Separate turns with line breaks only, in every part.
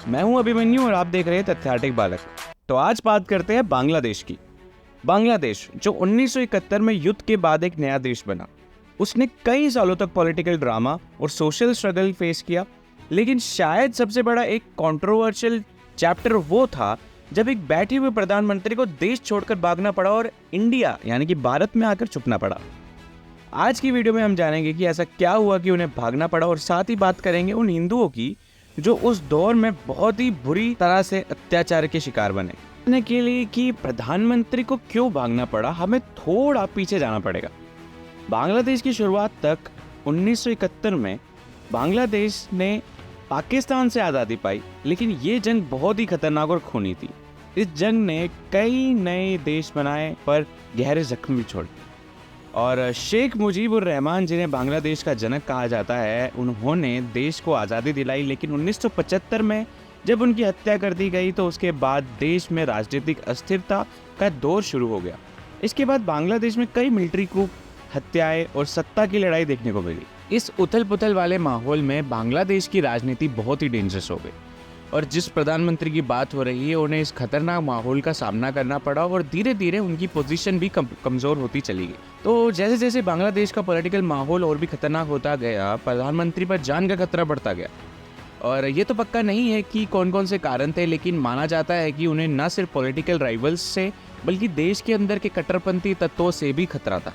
मैं हूं अभिमन्यु और आप देख रहे हैं तथ्यार्थिक बालक। तो आज बात करते हैं बांग्लादेश की। बांग्लादेश जो 1971 में युद्ध के बाद एक नया देश बना, उसने कई सालों तक पॉलिटिकल ड्रामा और सोशल स्ट्रगल फेस किया। लेकिन शायद सबसे बड़ा एक कंट्रोवर्शियल चैप्टर वो था जब एक बैठे हुए प्रधानमंत्री को देश छोड़कर भागना पड़ा और इंडिया यानी कि भारत में आकर छुपना पड़ा। आज की वीडियो में हम जानेंगे कि ऐसा क्या हुआ कि उन्हें भागना पड़ा, और साथ ही बात करेंगे उन हिंदुओं की जो उस दौर में बहुत ही बुरी तरह से अत्याचार के शिकार बने। के लिए कि प्रधानमंत्री को क्यों भागना पड़ा, हमें थोड़ा पीछे जाना पड़ेगा। बांग्लादेश की शुरुआत तक 1971 में बांग्लादेश ने पाकिस्तान से आज़ादी पाई, लेकिन ये जंग बहुत ही खतरनाक और खूनी थी। इस जंग ने कई नए देश बनाए पर गहरे जख्म भी छोड़े। और शेख मुजीबुर रहमान, जिन्हें बांग्लादेश का जनक कहा जाता है, उन्होंने देश को आज़ादी दिलाई। लेकिन 1975 में जब उनकी हत्या कर दी गई तो उसके बाद देश में राजनीतिक अस्थिरता का दौर शुरू हो गया। इसके बाद बांग्लादेश में कई मिलिट्री कूप, हत्याएं और सत्ता की लड़ाई देखने को मिली। इस उथल पुथल वाले माहौल में बांग्लादेश की राजनीति बहुत ही डेंजरस हो गई, और जिस प्रधानमंत्री की बात हो रही है उन्हें इस खतरनाक माहौल का सामना करना पड़ा, और धीरे धीरे उनकी पोजीशन भी कमज़ोर होती चली गई। तो जैसे जैसे बांग्लादेश का पॉलिटिकल माहौल और भी खतरनाक होता गया, प्रधानमंत्री पर जान का खतरा बढ़ता गया। और ये तो पक्का नहीं है कि कौन कौन से कारण थे, लेकिन माना जाता है कि उन्हें न सिर्फ पॉलिटिकल राइवल्स से बल्कि देश के अंदर के कट्टरपंथी तत्वों से भी खतरा था।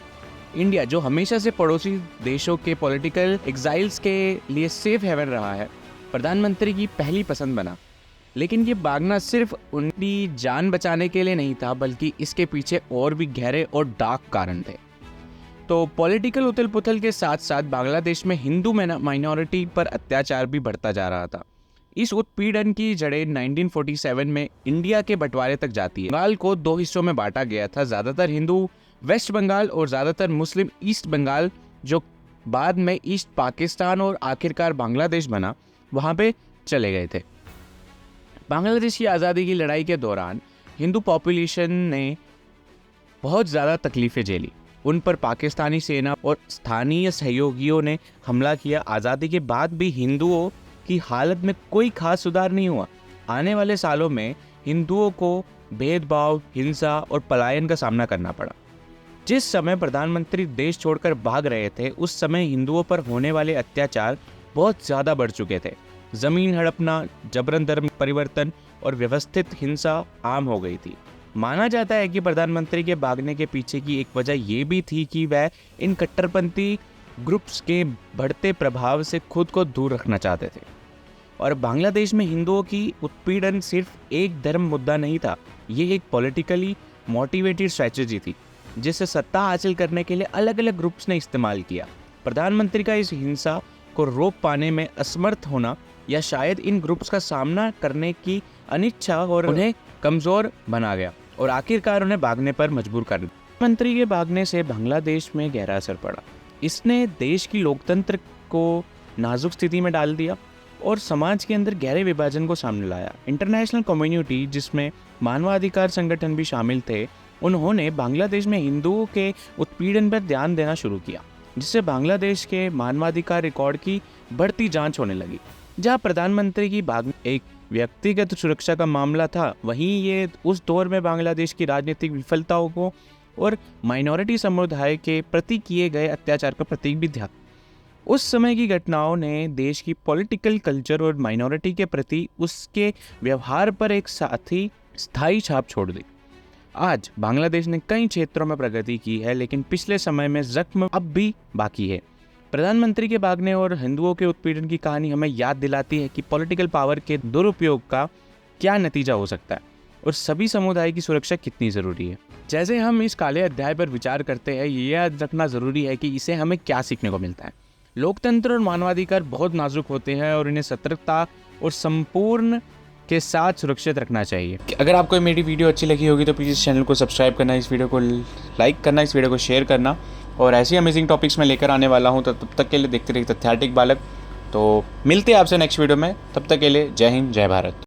इंडिया जो हमेशा से पड़ोसी देशों के पॉलिटिकल एग्जाइल्स के लिए सेफ हेवन रहा है, प्रधानमंत्री की पहली पसंद बना। लेकिन ये भागना सिर्फ उनकी जान बचाने के लिए नहीं था, बल्कि इसके पीछे और भी गहरे और डार्क कारण थे। तो पॉलिटिकल उथल पुथल के साथ साथ बांग्लादेश में हिंदू माइनॉरिटी पर अत्याचार भी बढ़ता जा रहा था। इस उत्पीड़न की जड़ें 1947 में इंडिया के बंटवारे तक जाती है। बंगाल को दो हिस्सों में बांटा गया था, ज़्यादातर हिंदू वेस्ट बंगाल और ज़्यादातर मुस्लिम ईस्ट बंगाल, जो बाद में ईस्ट पाकिस्तान और आखिरकार बांग्लादेश बना, वहाँ पे चले गए थे। बांग्लादेश की आज़ादी की लड़ाई के दौरान हिंदू पॉपुलेशन ने बहुत ज़्यादा तकलीफ़ें झेली। उन पर पाकिस्तानी सेना और स्थानीय सहयोगियों ने हमला किया। आज़ादी के बाद भी हिंदुओं की हालत में कोई खास सुधार नहीं हुआ। आने वाले सालों में हिंदुओं को भेदभाव, हिंसा और पलायन का सामना करना पड़ा। जिस समय प्रधानमंत्री देश छोड़कर भाग रहे थे, उस समय हिंदुओं पर होने वाले अत्याचार बहुत ज़्यादा बढ़ चुके थे। ज़मीन हड़पना, जबरन धर्म परिवर्तन और व्यवस्थित हिंसा आम हो गई थी। माना जाता है कि प्रधानमंत्री के भागने के पीछे की एक वजह ये भी थी कि वह इन कट्टरपंथी ग्रुप्स के बढ़ते प्रभाव से खुद को दूर रखना चाहते थे। और बांग्लादेश में हिंदुओं की उत्पीड़न सिर्फ एक धर्म मुद्दा नहीं था, ये एक पॉलिटिकली मोटिवेटेड स्ट्रैटेजी थी जिसे सत्ता हासिल करने के लिए अलग अलग ग्रुप्स ने इस्तेमाल किया। प्रधानमंत्री का इस हिंसा को रोक पाने में असमर्थ होना, या शायद इन ग्रुप्स का सामना करने की अनिच्छा और उन्हें कमज़ोर बना गया, और आखिरकार उन्हें भागने पर मजबूर कर दिया। प्रधानमंत्री के भागने से बांग्लादेश में गहरा असर पड़ा। इसने देश की लोकतंत्र को नाजुक स्थिति में डाल दिया और समाज के अंदर गहरे विभाजन को सामने लाया। इंटरनेशनल कम्युनिटी, जिसमें मानवाधिकार संगठन भी शामिल थे, उन्होंने बांग्लादेश में हिंदुओं के उत्पीड़न पर ध्यान देना शुरू किया, जिससे बांग्लादेश के मानवाधिकार रिकॉर्ड की बढ़ती जांच होने लगी। जहां प्रधानमंत्री की भाग एक व्यक्तिगत सुरक्षा का मामला था, वहीं ये उस दौर में बांग्लादेश की राजनीतिक विफलताओं को और माइनॉरिटी समुदाय के प्रति किए गए अत्याचार का प्रतीक भी था। उस समय की घटनाओं ने देश की पॉलिटिकल कल्चर और माइनॉरिटी के प्रति उसके व्यवहार पर एक साथी स्थायी छाप छोड़ दी। आज बांग्लादेश ने कई क्षेत्रों में प्रगति की है, लेकिन पिछले समय में जख्म अब भी बाकी है। प्रधानमंत्री के भागने और हिंदुओं के उत्पीड़न की कहानी हमें याद दिलाती है कि पॉलिटिकल पावर के दुरुपयोग का क्या नतीजा हो सकता है और सभी समुदाय की सुरक्षा कितनी ज़रूरी है। जैसे हम इस काले अध्याय पर विचार करते हैं, ये याद रखना ज़रूरी है कि इसे हमें क्या सीखने को मिलता है। लोकतंत्र और मानवाधिकार बहुत नाजुक होते हैं और इन्हें सतर्कता और संपूर्ण के साथ सुरक्षित रखना चाहिए। अगर आपको मेरी वीडियो अच्छी लगी होगी तो प्लीज़ इस चैनल को सब्सक्राइब करना, इस वीडियो को लाइक करना, इस वीडियो को शेयर करना, और ऐसी अमेजिंग टॉपिक्स मैं लेकर आने वाला हूं। तो तब तक के लिए देखते रहिए तथ्यार्थिक बालक। तो मिलते हैं आपसे नेक्स्ट वीडियो में, तब तक के लिए जय हिंद, जय भारत।